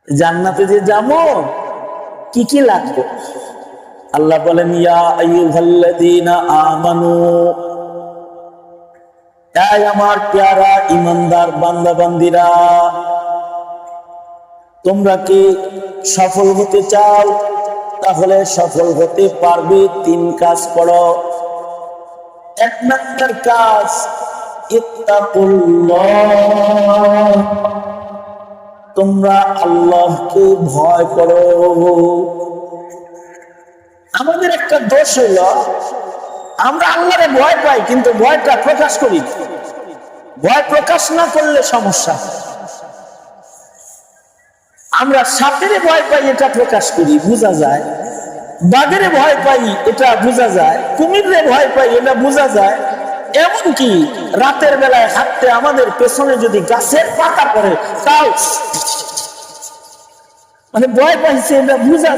জান্নাতে যে যাবো কি কি লাগবে? আল্লাহ বলেন, ইয়া আইয়ুহাল্লাযীনা আমানু, এই আমার প্যারা ঈমানদার বান্দা বান্দিরা, তোমরা কি সফল হতে চাও? তাহলে সফল হতে পারবে তিন কাজ করো। এক নম্বর কাজ, ইত্তাকুল্লাহ, তোমরা আল্লাহকে ভয় করো। আমাদের একটা দোষ হইল, আমরা আল্লাহরে ভয় পাই কিন্তু ভয়টা প্রকাশ করি। ভয় প্রকাশ না করলে সমস্যা। আমরা সাপের ভয় পাই, এটা প্রকাশ করি, বোঝা যায়। বাঘের ভয় পাই, এটা বোঝা যায়। কুমিরে ভয় পাই, এটা বোঝা যায়। এমনকি রাতের বেলায় হাঁটতে আমাদের পেছনে যদি গাছের পাতা পড়ে তাও মানে ভয় পাইছে, এটা বোঝা যায়।